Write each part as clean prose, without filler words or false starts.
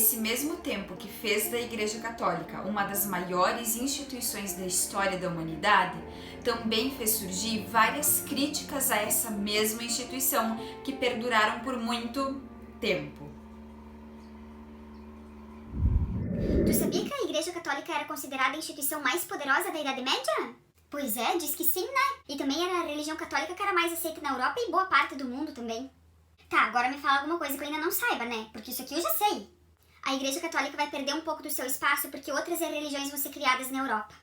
esse mesmo tempo que fez da Igreja Católica uma das maiores instituições da história da humanidade, também fez surgir várias críticas a essa mesma instituição que perduraram por muito tempo. Tu sabia que a Igreja Católica era considerada a instituição mais poderosa da Idade Média? Pois é, diz que sim, né? E também era a religião católica que era mais aceita na Europa e boa parte do mundo também. Tá, agora me fala alguma coisa que eu ainda não saiba, né? Porque isso aqui eu já sei. A Igreja Católica vai perder um pouco do seu espaço porque outras religiões vão ser criadas na Europa.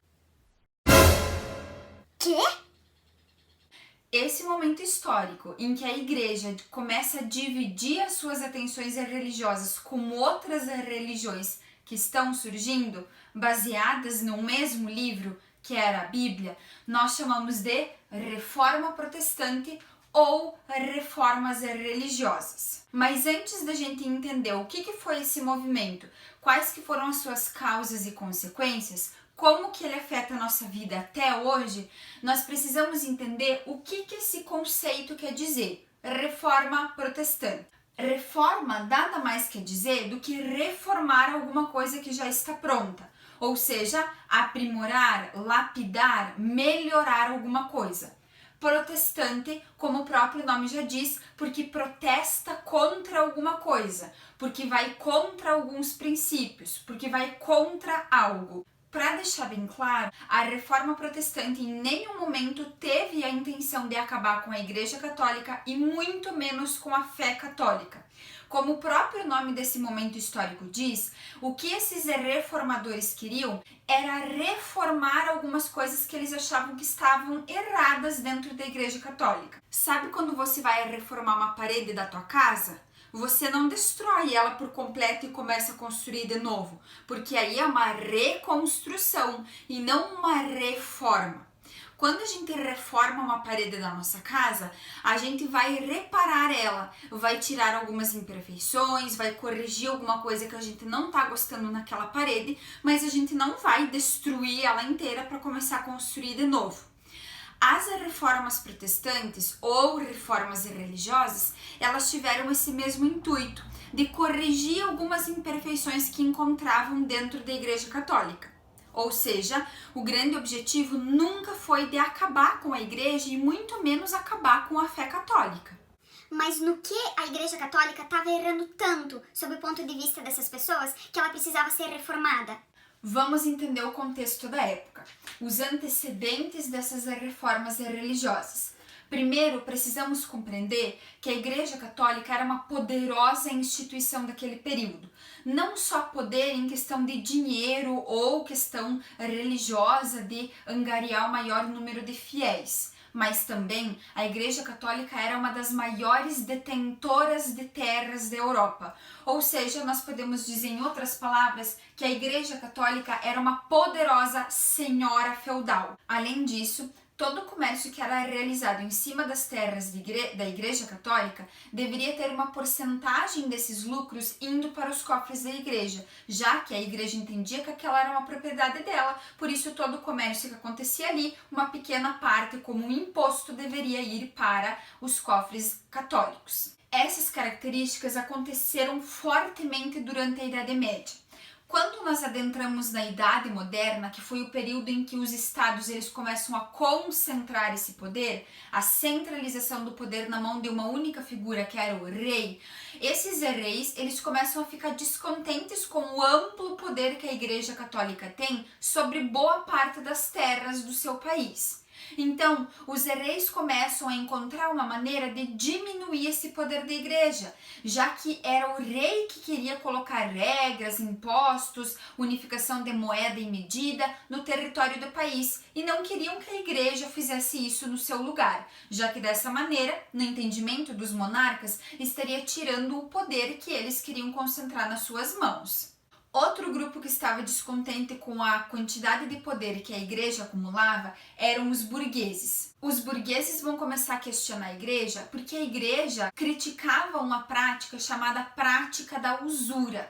Quê? Esse momento histórico em que a Igreja começa a dividir as suas atenções religiosas com outras religiões que estão surgindo, baseadas no mesmo livro, que era a Bíblia, nós chamamos de Reforma Protestante ou reformas religiosas. Mas antes da gente entender o que foi esse movimento, quais que foram as suas causas e consequências, como que ele afeta a nossa vida até hoje, nós precisamos entender o que esse conceito quer dizer, reforma protestante. Reforma nada mais quer dizer do que reformar alguma coisa que já está pronta, ou seja, aprimorar, lapidar, melhorar alguma coisa. Protestante, como o próprio nome já diz, porque protesta contra alguma coisa, porque vai contra alguns princípios, porque vai contra algo. Para deixar bem claro, a Reforma Protestante em nenhum momento teve a intenção de acabar com a Igreja Católica e muito menos com a fé católica. Como o próprio nome desse momento histórico diz, o que esses reformadores queriam era reformar algumas coisas que eles achavam que estavam erradas dentro da Igreja Católica. Sabe quando você vai reformar uma parede da tua casa? Você não destrói ela por completo e começa a construir de novo, porque aí é uma reconstrução e não uma reforma. Quando a gente reforma uma parede da nossa casa, a gente vai reparar ela, vai tirar algumas imperfeições, vai corrigir alguma coisa que a gente não está gostando naquela parede, mas a gente não vai destruir ela inteira para começar a construir de novo. As reformas protestantes ou reformas religiosas, elas tiveram esse mesmo intuito de corrigir algumas imperfeições que encontravam dentro da Igreja Católica. Ou seja, o grande objetivo nunca foi de acabar com a Igreja e muito menos acabar com a fé católica. Mas no que a Igreja Católica estava errando tanto, sob o ponto de vista dessas pessoas, que ela precisava ser reformada? Vamos entender o contexto da época, os antecedentes dessas reformas religiosas. Primeiro, precisamos compreender que a Igreja Católica era uma poderosa instituição daquele período. Não só poder em questão de dinheiro ou questão religiosa de angariar o maior número de fiéis, mas também a Igreja Católica era uma das maiores detentoras de terras da Europa. Ou seja, nós podemos dizer em outras palavras que a Igreja Católica era uma poderosa senhora feudal. Além disso, todo o comércio que era realizado em cima das terras da Igreja Católica deveria ter uma porcentagem desses lucros indo para os cofres da Igreja, já que a Igreja entendia que aquela era uma propriedade dela, por isso todo o comércio que acontecia ali, uma pequena parte como um imposto deveria ir para os cofres católicos. Essas características aconteceram fortemente durante a Idade Média. Quando nós adentramos na Idade Moderna, que foi o período em que os estados eles começam a concentrar esse poder, a centralização do poder na mão de uma única figura, que era o rei, esses reis eles começam a ficar descontentes com o amplo poder que a Igreja Católica tem sobre boa parte das terras do seu país. Então, os reis começam a encontrar uma maneira de diminuir esse poder da igreja, já que era o rei que queria colocar regras, impostos, unificação de moeda e medida no território do país e não queriam que a igreja fizesse isso no seu lugar, já que dessa maneira, no entendimento dos monarcas, estaria tirando o poder que eles queriam concentrar nas suas mãos. Outro grupo que estava descontente com a quantidade de poder que a igreja acumulava eram os burgueses. Os burgueses vão começar a questionar a igreja porque a igreja criticava uma prática chamada prática da usura.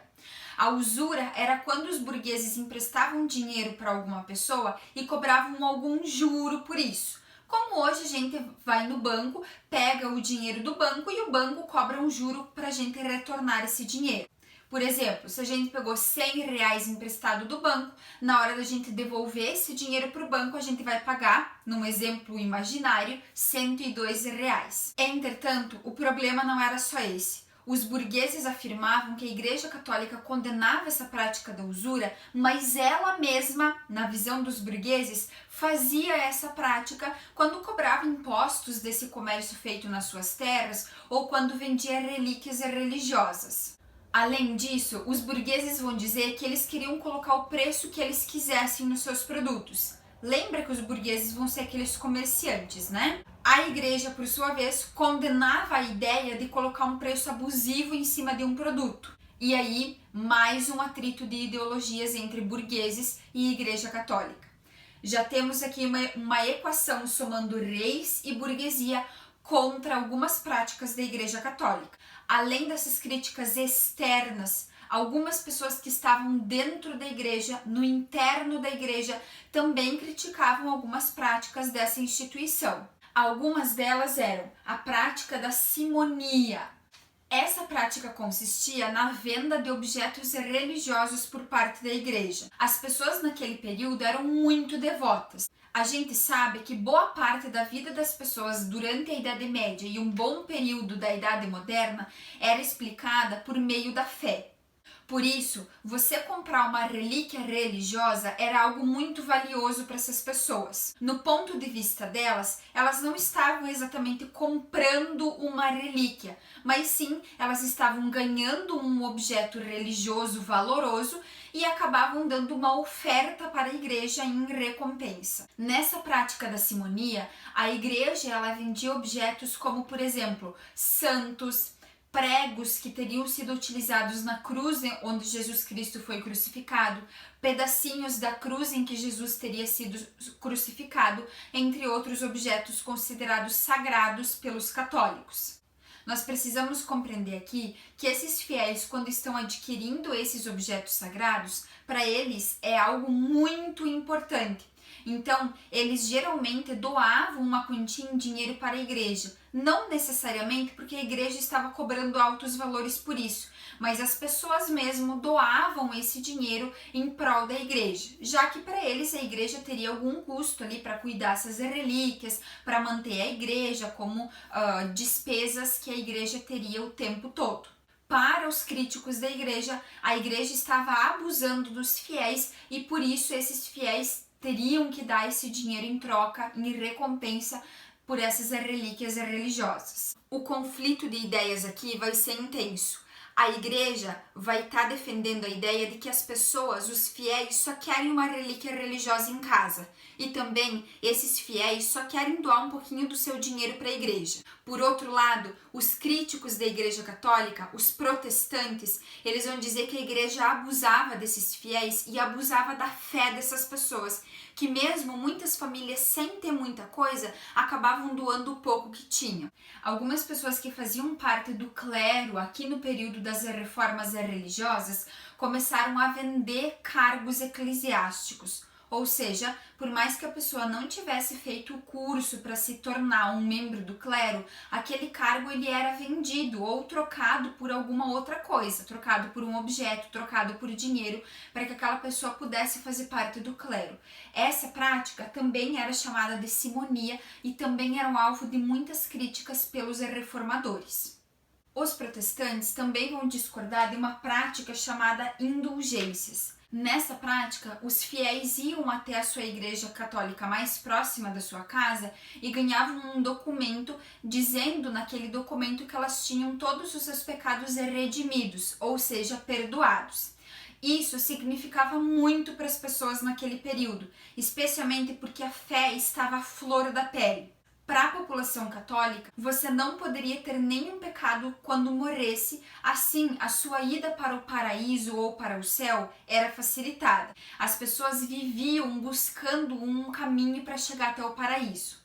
A usura era quando os burgueses emprestavam dinheiro para alguma pessoa e cobravam algum juro por isso. Como hoje a gente vai no banco, pega o dinheiro do banco e o banco cobra um juro para a gente retornar esse dinheiro. Por exemplo, se a gente pegou R$100 emprestado do banco, na hora da gente devolver esse dinheiro para o banco, a gente vai pagar, num exemplo imaginário, R$102. Entretanto, o problema não era só esse. Os burgueses afirmavam que a Igreja Católica condenava essa prática da usura, mas ela mesma, na visão dos burgueses, fazia essa prática quando cobrava impostos desse comércio feito nas suas terras ou quando vendia relíquias religiosas. Além disso, os burgueses vão dizer que eles queriam colocar o preço que eles quisessem nos seus produtos. Lembra que os burgueses vão ser aqueles comerciantes, né? A igreja, por sua vez, condenava a ideia de colocar um preço abusivo em cima de um produto. E aí, mais um atrito de ideologias entre burgueses e igreja católica. Já temos aqui uma equação somando reis e burguesia contra algumas práticas da igreja católica. Além dessas críticas externas, algumas pessoas que estavam dentro da igreja, no interno da igreja, também criticavam algumas práticas dessa instituição. Algumas delas eram a prática da simonia. Essa prática consistia na venda de objetos religiosos por parte da igreja. As pessoas naquele período eram muito devotas. A gente sabe que boa parte da vida das pessoas durante a Idade Média e um bom período da Idade Moderna era explicada por meio da fé. Por isso, você comprar uma relíquia religiosa era algo muito valioso para essas pessoas. No ponto de vista delas, elas não estavam exatamente comprando uma relíquia, mas sim elas estavam ganhando um objeto religioso valoroso e acabavam dando uma oferta para a igreja em recompensa. Nessa prática da simonia, a igreja ela vendia objetos como, por exemplo, santos, pregos que teriam sido utilizados na cruz onde Jesus Cristo foi crucificado, pedacinhos da cruz em que Jesus teria sido crucificado, entre outros objetos considerados sagrados pelos católicos. Nós precisamos compreender aqui que esses fiéis, quando estão adquirindo esses objetos sagrados, para eles é algo muito importante. Então, eles geralmente doavam uma quantia em dinheiro para a igreja, não necessariamente porque a igreja estava cobrando altos valores por isso, mas as pessoas mesmo doavam esse dinheiro em prol da igreja, já que para eles a igreja teria algum custo ali para cuidar dessas relíquias, para manter a igreja, como despesas que a igreja teria o tempo todo. Para os críticos da igreja, a igreja estava abusando dos fiéis e por isso esses fiéis teriam que dar esse dinheiro em troca, em recompensa por essas relíquias religiosas. O conflito de ideias aqui vai ser intenso. A igreja vai estar defendendo a ideia de que as pessoas, os fiéis, só querem uma relíquia religiosa em casa. E também, esses fiéis só querem doar um pouquinho do seu dinheiro para a igreja. Por outro lado, os críticos da igreja católica, os protestantes, eles vão dizer que a igreja abusava desses fiéis e abusava da fé dessas pessoas, que mesmo muitas famílias sem ter muita coisa, acabavam doando o pouco que tinham. Algumas pessoas que faziam parte do clero aqui no período das reformas religiosas começaram a vender cargos eclesiásticos. Ou seja, por mais que a pessoa não tivesse feito o curso para se tornar um membro do clero, aquele cargo ele era vendido ou trocado por alguma outra coisa, trocado por um objeto, trocado por dinheiro, para que aquela pessoa pudesse fazer parte do clero. Essa prática também era chamada de simonia e também era um alvo de muitas críticas pelos reformadores. Os protestantes também vão discordar de uma prática chamada indulgências. Nessa prática, os fiéis iam até a sua igreja católica mais próxima da sua casa e ganhavam um documento dizendo naquele documento que elas tinham todos os seus pecados redimidos, ou seja, perdoados. Isso significava muito para as pessoas naquele período, especialmente porque a fé estava à flor da pele. Para a população católica, você não poderia ter nenhum pecado quando morresse, assim a sua ida para o paraíso ou para o céu era facilitada. As pessoas viviam buscando um caminho para chegar até o paraíso.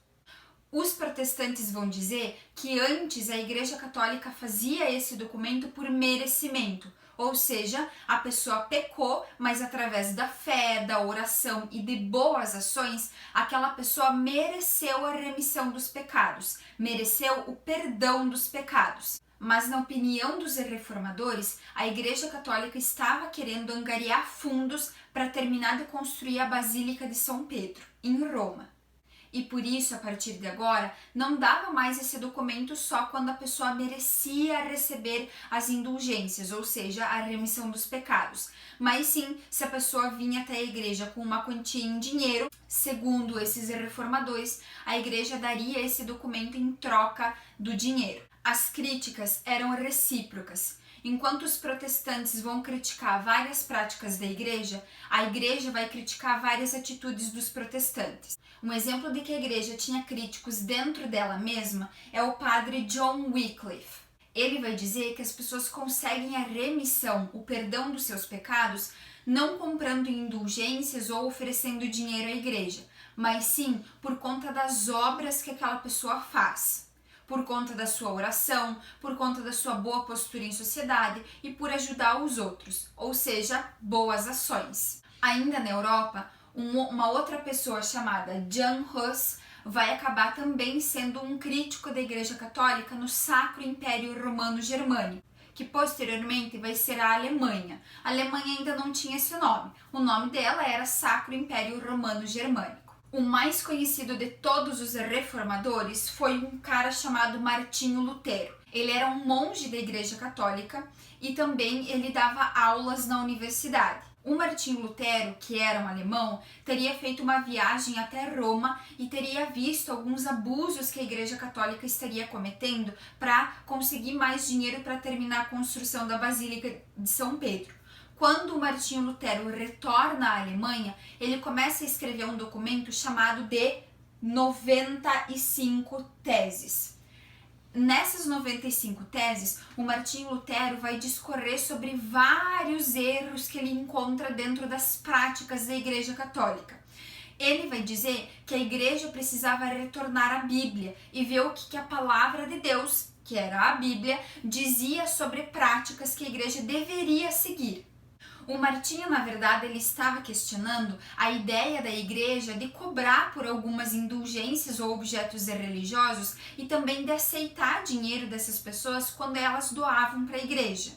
Os protestantes vão dizer que antes a Igreja Católica fazia esse documento por merecimento, ou seja, a pessoa pecou, mas através da fé, da oração e de boas ações, aquela pessoa mereceu a remissão dos pecados, mereceu o perdão dos pecados. Mas na opinião dos reformadores, a Igreja Católica estava querendo angariar fundos para terminar de construir a Basílica de São Pedro, em Roma. E por isso, a partir de agora, não dava mais esse documento só quando a pessoa merecia receber as indulgências, ou seja, a remissão dos pecados, mas sim se a pessoa vinha até a igreja com uma quantia em dinheiro. Segundo esses reformadores, a igreja daria esse documento em troca do dinheiro. As críticas eram recíprocas. Enquanto os protestantes vão criticar várias práticas da igreja, a igreja vai criticar várias atitudes dos protestantes. Um exemplo de que a igreja tinha críticos dentro dela mesma é o padre John Wycliffe. Ele vai dizer que as pessoas conseguem a remissão, o perdão dos seus pecados, não comprando indulgências ou oferecendo dinheiro à igreja, mas sim por conta das obras que aquela pessoa faz. Por conta da sua oração, por conta da sua boa postura em sociedade e por ajudar os outros, ou seja, boas ações. Ainda na Europa, uma outra pessoa chamada Jan Hus vai acabar também sendo um crítico da Igreja Católica no Sacro Império Romano Germânico, que posteriormente vai ser a Alemanha. A Alemanha ainda não tinha esse nome, o nome dela era Sacro Império Romano Germânico. O mais conhecido de todos os reformadores foi um cara chamado Martinho Lutero. Ele era um monge da Igreja Católica e também ele dava aulas na universidade. O Martinho Lutero, que era um alemão, teria feito uma viagem até Roma e teria visto alguns abusos que a Igreja Católica estaria cometendo para conseguir mais dinheiro para terminar a construção da Basílica de São Pedro. Quando o Martinho Lutero retorna à Alemanha, ele começa a escrever um documento chamado de 95 teses. Nessas 95 teses, o Martinho Lutero vai discorrer sobre vários erros que ele encontra dentro das práticas da Igreja Católica. Ele vai dizer que a Igreja precisava retornar à Bíblia e ver o que a palavra de Deus, que era a Bíblia, dizia sobre práticas que a Igreja deveria seguir. O Martinho, na verdade, ele estava questionando a ideia da igreja de cobrar por algumas indulgências ou objetos religiosos e também de aceitar dinheiro dessas pessoas quando elas doavam para a igreja.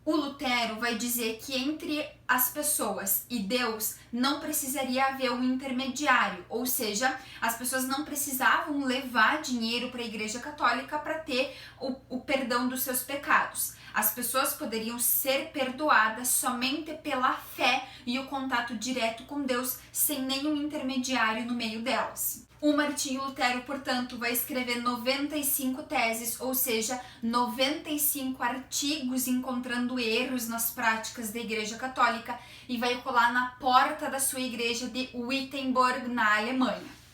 O Lutero vai dizer que entre as pessoas e Deus não precisaria haver um intermediário, ou seja, as pessoas não precisavam levar dinheiro para a Igreja Católica para ter o perdão dos seus pecados. As pessoas poderiam ser perdoadas somente pela fé e o contato direto com Deus, sem nenhum intermediário no meio delas. O Martinho Lutero, portanto, vai escrever 95 teses, ou seja, 95 artigos encontrando erros nas práticas da Igreja Católica e vai colar na porta da sua igreja de Wittenberg, na Alemanha.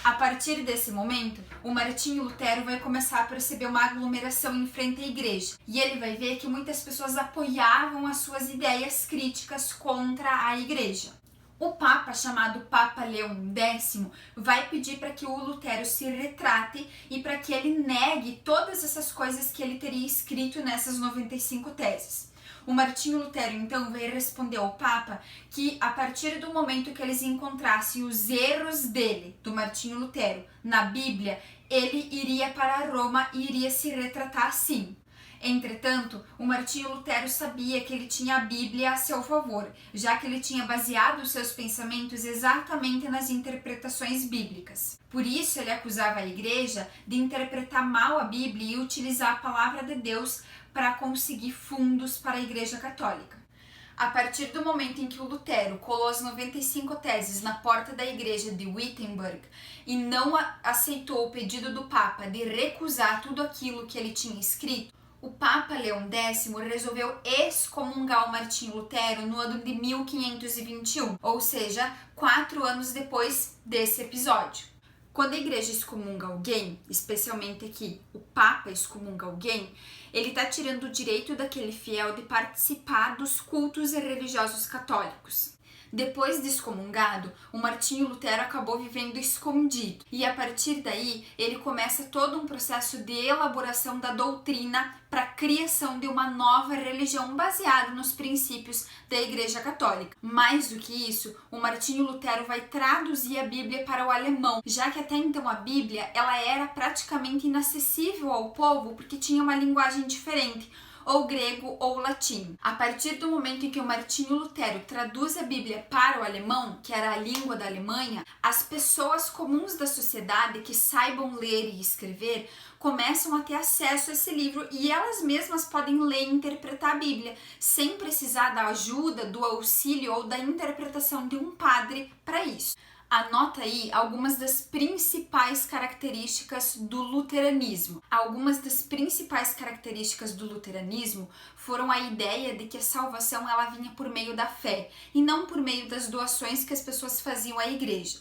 A partir desse momento, o Martinho Lutero vai começar a perceber uma aglomeração em frente à igreja e ele vai ver que muitas pessoas apoiavam as suas ideias críticas contra a igreja. O Papa, chamado Papa Leão X, vai pedir para que o Lutero se retrate e para que ele negue todas essas coisas que ele teria escrito nessas 95 teses. O Martinho Lutero, então, vai responder ao Papa que, a partir do momento que eles encontrassem os erros dele, do Martinho Lutero, na Bíblia, ele iria para Roma e iria se retratar assim. Entretanto, o Martinho Lutero sabia que ele tinha a Bíblia a seu favor, já que ele tinha baseado os seus pensamentos exatamente nas interpretações bíblicas. Por isso, ele acusava a igreja de interpretar mal a Bíblia e utilizar a palavra de Deus para conseguir fundos para a Igreja Católica. A partir do momento em que o Lutero colou as 95 teses na porta da igreja de Wittenberg e não aceitou o pedido do Papa de recusar tudo aquilo que ele tinha escrito, o Papa Leão X resolveu excomungar o Martinho Lutero no ano de 1521, ou seja, 4 anos depois desse episódio. Quando a igreja excomunga alguém, especialmente aqui o Papa excomunga alguém, ele está tirando o direito daquele fiel de participar dos cultos religiosos católicos. Depois de excomungado, o Martinho Lutero acabou vivendo escondido e a partir daí ele começa todo um processo de elaboração da doutrina para a criação de uma nova religião baseada nos princípios da Igreja Católica. Mais do que isso, o Martinho Lutero vai traduzir a Bíblia para o alemão, já que até então a Bíblia ela era praticamente inacessível ao povo porque tinha uma linguagem diferente, ou grego ou latim. A partir do momento em que o Martinho Lutero traduz a Bíblia para o alemão, que era a língua da Alemanha, as pessoas comuns da sociedade que saibam ler e escrever começam a ter acesso a esse livro e elas mesmas podem ler e interpretar a Bíblia, sem precisar da ajuda, do auxílio ou da interpretação de um padre para isso. Anota aí algumas das principais características do luteranismo. Algumas das principais características do luteranismo foram a ideia de que a salvação ela vinha por meio da fé e não por meio das doações que as pessoas faziam à igreja.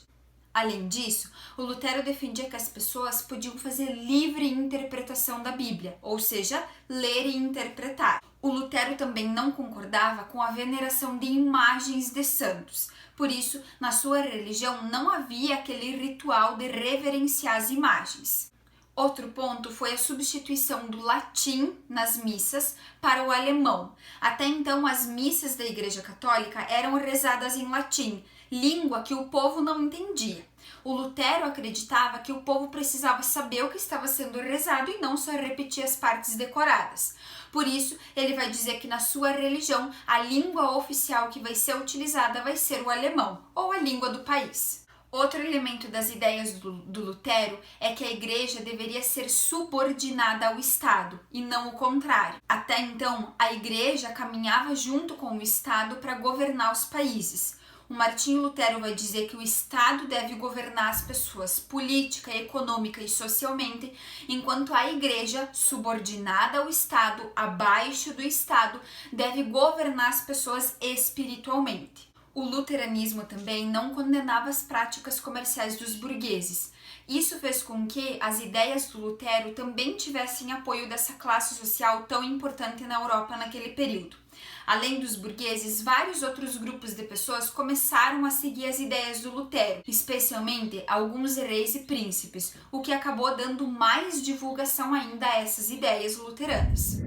Além disso, o Lutero defendia que as pessoas podiam fazer livre interpretação da Bíblia, ou seja, ler e interpretar. O Lutero também não concordava com a veneração de imagens de santos. Por isso, na sua religião não havia aquele ritual de reverenciar as imagens. Outro ponto foi a substituição do latim nas missas para o alemão. Até então, as missas da Igreja Católica eram rezadas em latim, língua que o povo não entendia. O Lutero acreditava que o povo precisava saber o que estava sendo rezado e não só repetir as partes decoradas. Por isso, ele vai dizer que na sua religião, a língua oficial que vai ser utilizada vai ser o alemão, ou a língua do país. Outro elemento das ideias do Lutero é que a igreja deveria ser subordinada ao Estado, e não o contrário. Até então, a igreja caminhava junto com o Estado para governar os países. O Martinho Lutero vai dizer que o Estado deve governar as pessoas política, econômica e socialmente, enquanto a Igreja, subordinada ao Estado, abaixo do Estado, deve governar as pessoas espiritualmente. O luteranismo também não condenava as práticas comerciais dos burgueses. Isso fez com que as ideias do Lutero também tivessem apoio dessa classe social tão importante na Europa naquele período. Além dos burgueses, vários outros grupos de pessoas começaram a seguir as ideias do Lutero, especialmente alguns reis e príncipes, o que acabou dando mais divulgação ainda a essas ideias luteranas.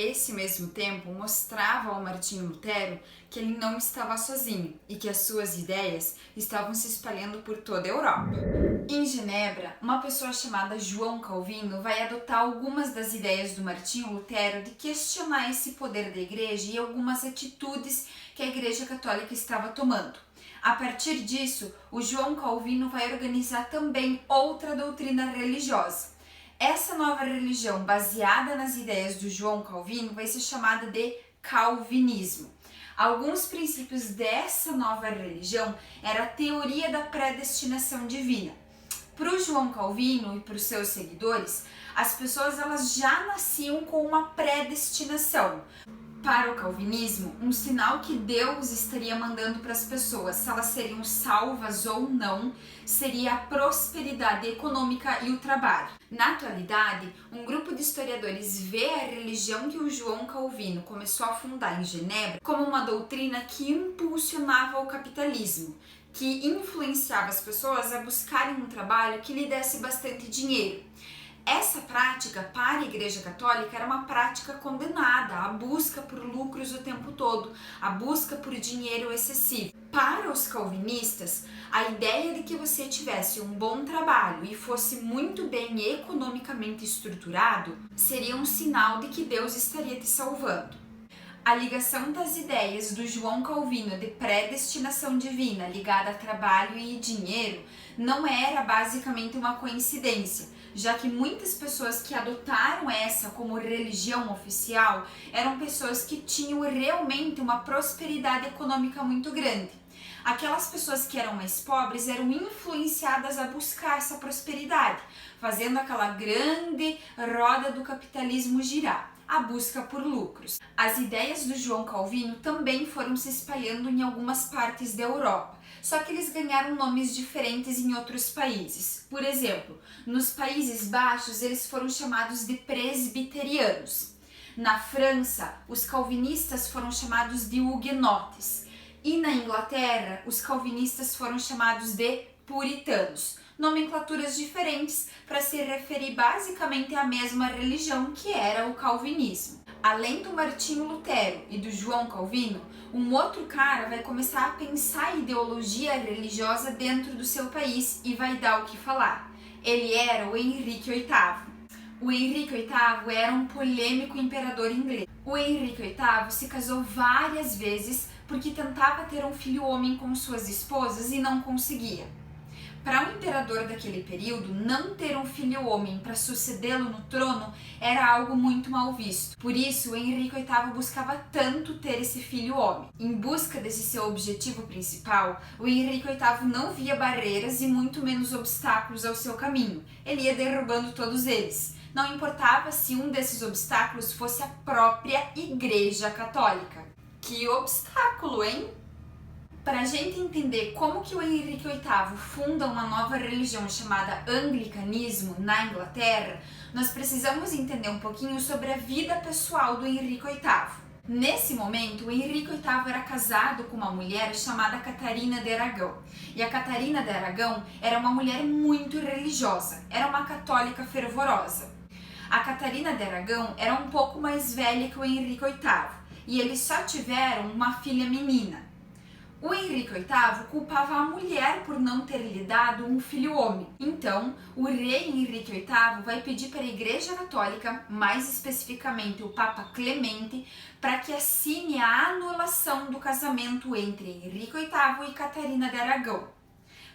Esse mesmo tempo mostrava ao Martinho Lutero que ele não estava sozinho e que as suas ideias estavam se espalhando por toda a Europa. Em Genebra, uma pessoa chamada João Calvino vai adotar algumas das ideias do Martinho Lutero de questionar esse poder da igreja e algumas atitudes que a Igreja Católica estava tomando. A partir disso, o João Calvino vai organizar também outra doutrina religiosa. Essa nova religião, baseada nas ideias do João Calvino, vai ser chamada de calvinismo. Alguns princípios dessa nova religião era a teoria da predestinação divina. Para o João Calvino e para os seus seguidores, as pessoas elas já nasciam com uma predestinação. Para o calvinismo, um sinal que Deus estaria mandando para as pessoas, se elas seriam salvas ou não, seria a prosperidade econômica e o trabalho. Na atualidade, um grupo de historiadores vê a religião que o João Calvino começou a fundar em Genebra como uma doutrina que impulsionava o capitalismo, que influenciava as pessoas a buscarem um trabalho que lhe desse bastante dinheiro. Essa prática para a Igreja Católica era uma prática condenada, a busca por lucros o tempo todo, a busca por dinheiro excessivo. Para os calvinistas, a ideia de que você tivesse um bom trabalho e fosse muito bem economicamente estruturado seria um sinal de que Deus estaria te salvando. A ligação das ideias do João Calvino de predestinação divina ligada a trabalho e dinheiro não era basicamente uma coincidência, já que muitas pessoas que adotaram essa como religião oficial eram pessoas que tinham realmente uma prosperidade econômica muito grande. Aquelas pessoas que eram mais pobres eram influenciadas a buscar essa prosperidade, fazendo aquela grande roda do capitalismo girar, a busca por lucros. As ideias do João Calvino também foram se espalhando em algumas partes da Europa, só que eles ganharam nomes diferentes em outros países. Por exemplo, nos Países Baixos eles foram chamados de presbiterianos. Na França, os calvinistas foram chamados de huguenotes. E na Inglaterra, os calvinistas foram chamados de puritanos. Nomenclaturas diferentes para se referir basicamente à mesma religião, que era o calvinismo. Além do Martinho Lutero e do João Calvino, um outro cara vai começar a pensar ideologia religiosa dentro do seu país e vai dar o que falar. Ele era o Henrique VIII. O Henrique VIII era um polêmico imperador inglês. O Henrique VIII se casou várias vezes porque tentava ter um filho homem com suas esposas e não conseguia. Para um imperador daquele período, não ter um filho homem para sucedê-lo no trono era algo muito mal visto. Por isso, o Henrique VIII buscava tanto ter esse filho homem. Em busca desse seu objetivo principal, o Henrique VIII não via barreiras e muito menos obstáculos ao seu caminho. Ele ia derrubando todos eles. Não importava se um desses obstáculos fosse a própria Igreja Católica. Que obstáculo, hein? Para a gente entender como que o Henrique VIII funda uma nova religião chamada Anglicanismo na Inglaterra, nós precisamos entender um pouquinho sobre a vida pessoal do Henrique VIII. Nesse momento, o Henrique VIII era casado com uma mulher chamada Catarina de Aragão. E a Catarina de Aragão era uma mulher muito religiosa, era uma católica fervorosa. A Catarina de Aragão era um pouco mais velha que o Henrique VIII e eles só tiveram uma filha menina. O Henrique VIII culpava a mulher por não ter lhe dado um filho homem. Então, o rei Henrique VIII vai pedir para a Igreja Católica, mais especificamente o Papa Clemente, para que assine a anulação do casamento entre Henrique VIII e Catarina de Aragão.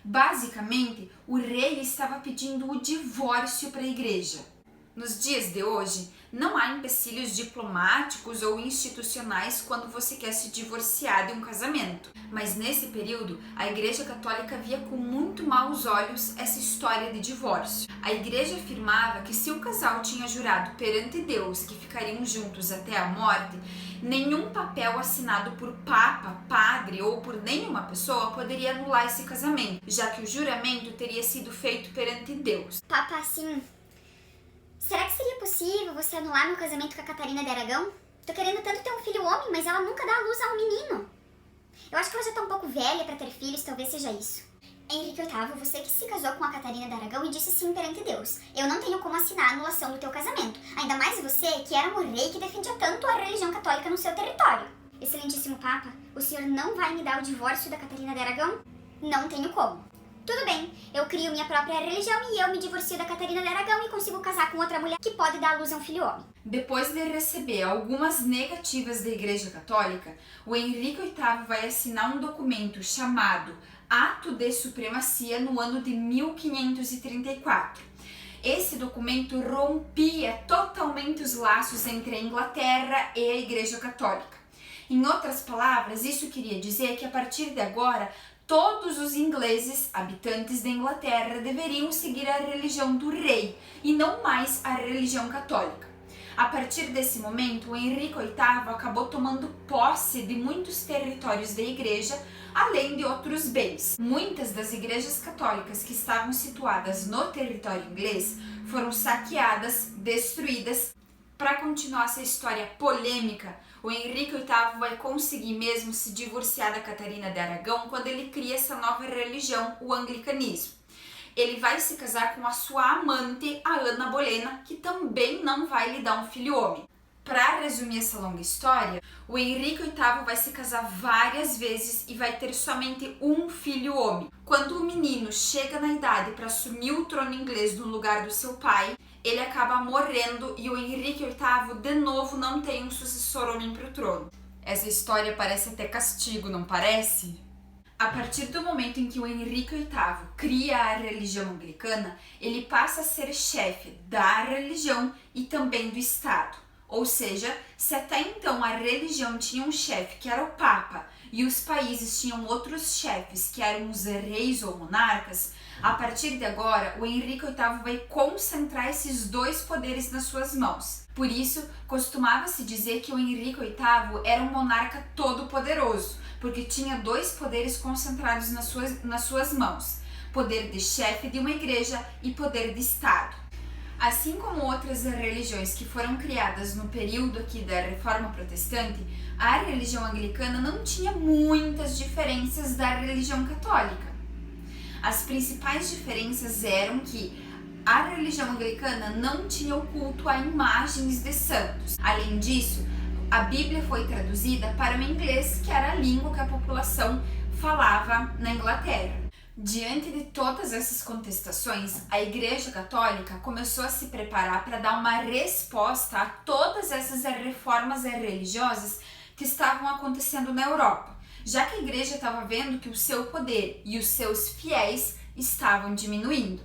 Basicamente, o rei estava pedindo o divórcio para a Igreja. Nos dias de hoje, não há empecilhos diplomáticos ou institucionais quando você quer se divorciar de um casamento. Mas nesse período, a Igreja Católica via com muito maus olhos essa história de divórcio. A Igreja afirmava que se o casal tinha jurado perante Deus que ficariam juntos até a morte, nenhum papel assinado por papa, padre ou por nenhuma pessoa poderia anular esse casamento, já que o juramento teria sido feito perante Deus. Papa, assim... Será que seria possível você anular meu casamento com a Catarina de Aragão? Tô querendo tanto ter um filho homem, mas ela nunca dá à luz a um menino. Eu acho que ela já tá um pouco velha pra ter filhos, talvez seja isso. Henrique VIII, você que se casou com a Catarina de Aragão e disse sim perante Deus. Eu não tenho como assinar a anulação do teu casamento. Ainda mais você, que era um rei que defendia tanto a religião católica no seu território. Excelentíssimo Papa, o senhor não vai me dar o divórcio da Catarina de Aragão? Não tenho como. Tudo bem, eu crio minha própria religião e eu me divorcio da Catarina de Aragão e consigo casar com outra mulher que pode dar à luz a um filho homem. Depois de receber algumas negativas da Igreja Católica, o Henrique VIII vai assinar um documento chamado Ato de Supremacia no ano de 1534. Esse documento rompia totalmente os laços entre a Inglaterra e a Igreja Católica. Em outras palavras, isso queria dizer que a partir de agora, todos os ingleses, habitantes da Inglaterra, deveriam seguir a religião do rei e não mais a religião católica. A partir desse momento, o Henrique VIII acabou tomando posse de muitos territórios da igreja, além de outros bens. Muitas das igrejas católicas que estavam situadas no território inglês foram saqueadas, destruídas. Para continuar essa história polêmica, o Henrique VIII vai conseguir mesmo se divorciar da Catarina de Aragão quando ele cria essa nova religião, o anglicanismo. Ele vai se casar com a sua amante, a Ana Bolena, que também não vai lhe dar um filho homem. Para resumir essa longa história, o Henrique VIII vai se casar várias vezes e vai ter somente um filho homem. Quando o menino chega na idade para assumir o trono inglês no lugar do seu pai, ele acaba morrendo e o Henrique VIII de novo não tem um sucessor homem para o trono. Essa história parece até castigo, não parece? A partir do momento em que o Henrique VIII cria a religião anglicana, ele passa a ser chefe da religião e também do Estado. Ou seja, se até então a religião tinha um chefe que era o Papa e os países tinham outros chefes que eram os reis ou monarcas, a partir de agora o Henrique VIII vai concentrar esses dois poderes nas suas mãos. Por isso, costumava-se dizer que o Henrique VIII era um monarca todo-poderoso, porque tinha dois poderes concentrados nas suas mãos: poder de chefe de uma igreja e poder de Estado. Assim como outras religiões que foram criadas no período aqui da Reforma Protestante, a religião anglicana não tinha muitas diferenças da religião católica. As principais diferenças eram que a religião anglicana não tinha o culto a imagens de santos. Além disso, a Bíblia foi traduzida para o inglês, que era a língua que a população falava na Inglaterra. Diante de todas essas contestações, a Igreja Católica começou a se preparar para dar uma resposta a todas essas reformas religiosas que estavam acontecendo na Europa, já que a Igreja estava vendo que o seu poder e os seus fiéis estavam diminuindo.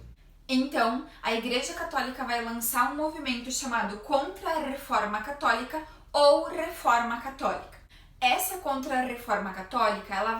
Então, a Igreja Católica vai lançar um movimento chamado Contra-Reforma Católica ou Reforma Católica. Essa Contra-Reforma Católica ela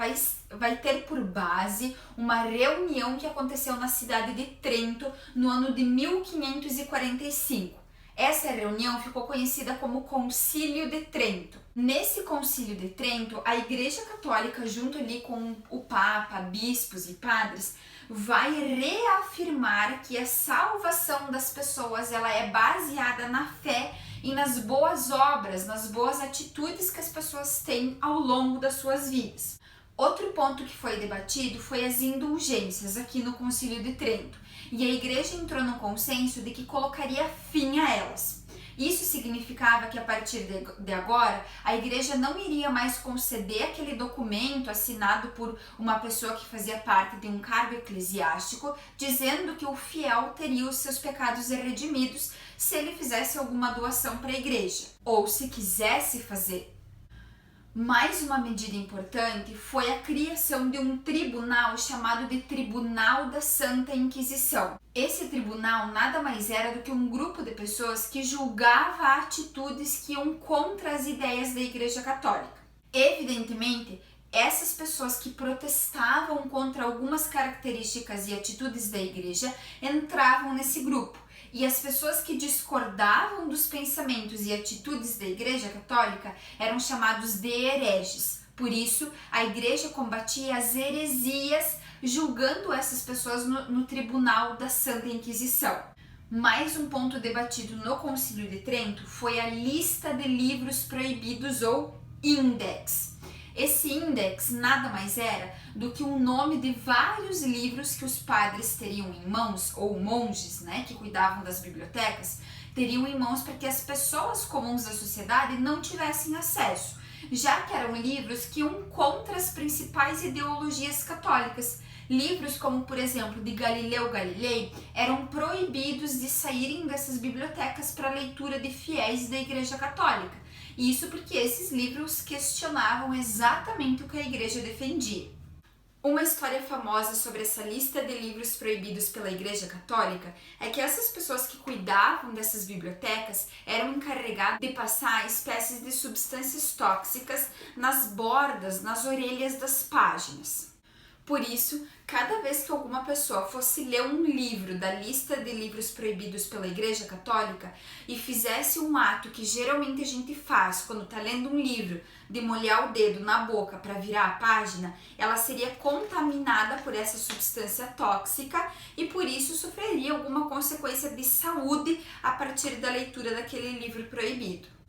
vai ter por base uma reunião que aconteceu na cidade de Trento no ano de 1545. Essa reunião ficou conhecida como Concílio de Trento. Nesse Concílio de Trento, a Igreja Católica, junto ali com o Papa, bispos e padres, vai reafirmar que a salvação das pessoas ela é baseada na fé e nas boas obras, nas boas atitudes que as pessoas têm ao longo das suas vidas. Outro ponto que foi debatido foi as indulgências aqui no Concílio de Trento, e a Igreja entrou no consenso de que colocaria fim a elas. Isso significava que a partir de agora, a Igreja não iria mais conceder aquele documento assinado por uma pessoa que fazia parte de um cargo eclesiástico, dizendo que o fiel teria os seus pecados redimidos se ele fizesse alguma doação para a Igreja, ou se quisesse fazer. Mais uma medida importante foi a criação de um tribunal chamado de Tribunal da Santa Inquisição. Esse tribunal nada mais era do que um grupo de pessoas que julgava atitudes que iam contra as ideias da Igreja Católica. Evidentemente, essas pessoas que protestavam contra algumas características e atitudes da Igreja entravam nesse grupo. E as pessoas que discordavam dos pensamentos e atitudes da Igreja Católica eram chamados de hereges. Por isso, a Igreja combatia as heresias, julgando essas pessoas no Tribunal da Santa Inquisição. Mais um ponto debatido no Concílio de Trento foi a lista de livros proibidos ou Index. Esse index nada mais era do que o nome de vários livros que os padres teriam em mãos, ou monges, que cuidavam das bibliotecas, teriam em mãos para que as pessoas comuns da sociedade não tivessem acesso, já que eram livros que iam contra as principais ideologias católicas. Livros como, por exemplo, de Galileu Galilei eram proibidos de saírem dessas bibliotecas para leitura de fiéis da Igreja Católica. Isso porque esses livros questionavam exatamente o que a Igreja defendia. Uma história famosa sobre essa lista de livros proibidos pela Igreja Católica é que essas pessoas que cuidavam dessas bibliotecas eram encarregadas de passar espécies de substâncias tóxicas nas bordas, nas orelhas das páginas. Por isso, cada vez que alguma pessoa fosse ler um livro da lista de livros proibidos pela Igreja Católica e fizesse um ato que geralmente a gente faz quando está lendo um livro, de molhar o dedo na boca para virar a página, ela seria contaminada por essa substância tóxica e por isso sofreria alguma consequência de saúde a partir da leitura daquele livro proibido.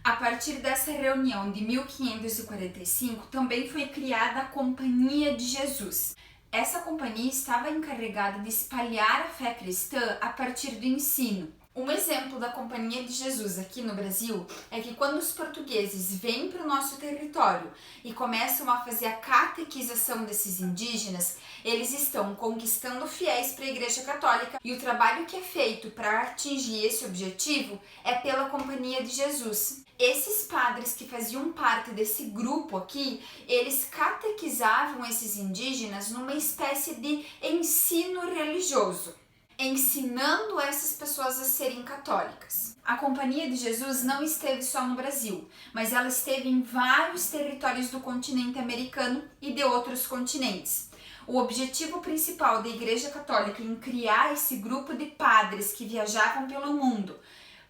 A partir dessa reunião de 1545, também foi criada a Companhia de Jesus. Essa companhia estava encarregada de espalhar a fé cristã a partir do ensino. Um exemplo da Companhia de Jesus aqui no Brasil é que quando os portugueses vêm para o nosso território e começam a fazer a catequização desses indígenas, eles estão conquistando fiéis para a Igreja Católica e o trabalho que é feito para atingir esse objetivo é pela Companhia de Jesus. Esses padres que faziam parte desse grupo aqui, eles catequizavam esses indígenas numa espécie de ensino religioso, ensinando essas pessoas a serem católicas. A Companhia de Jesus não esteve só no Brasil, mas ela esteve em vários territórios do continente americano e de outros continentes. O objetivo principal da Igreja Católica em criar esse grupo de padres que viajavam pelo mundo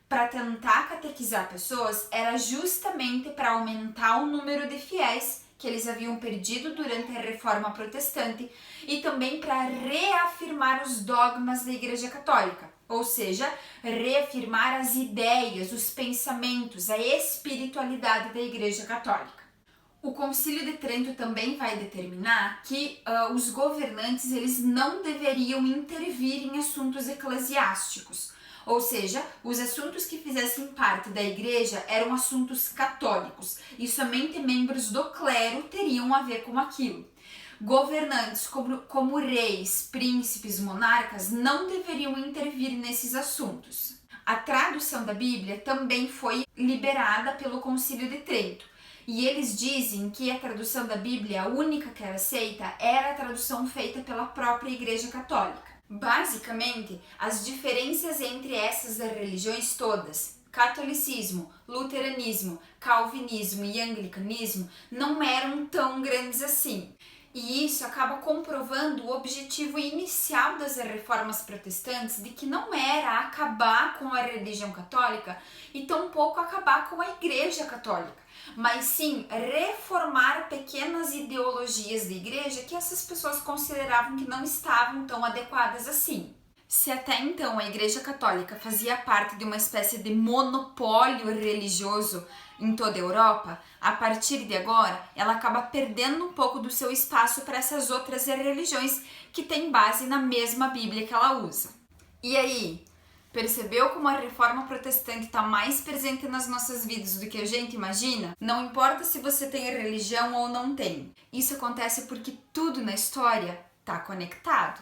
para tentar catequizar pessoas era justamente para aumentar o número de fiéis que eles haviam perdido durante a Reforma Protestante e também para reafirmar os dogmas da Igreja Católica. Ou seja, reafirmar as ideias, os pensamentos, a espiritualidade da Igreja Católica. O Concílio de Trento também vai determinar que os governantes eles não deveriam intervir em assuntos eclesiásticos. Ou seja, os assuntos que fizessem parte da Igreja eram assuntos católicos e somente membros do clero teriam a ver com aquilo. Governantes como reis, príncipes, monarcas não deveriam intervir nesses assuntos. A tradução da Bíblia também foi liberada pelo Concílio de Trento e eles dizem que a tradução da Bíblia, a única que era aceita, era a tradução feita pela própria Igreja Católica. Basicamente, as diferenças entre essas religiões todas, catolicismo, luteranismo, calvinismo e anglicanismo, não eram tão grandes assim. E isso acaba comprovando o objetivo inicial das reformas protestantes de que não era acabar com a religião católica e tampouco acabar com a Igreja Católica, mas sim reformar pequenas ideologias da Igreja que essas pessoas consideravam que não estavam tão adequadas assim. Se até então a Igreja Católica fazia parte de uma espécie de monopólio religioso em toda a Europa, a partir de agora ela acaba perdendo um pouco do seu espaço para essas outras religiões que têm base na mesma Bíblia que ela usa. E aí, percebeu como a Reforma Protestante está mais presente nas nossas vidas do que a gente imagina? Não importa se você tem religião ou não tem. Isso acontece porque tudo na história está conectado.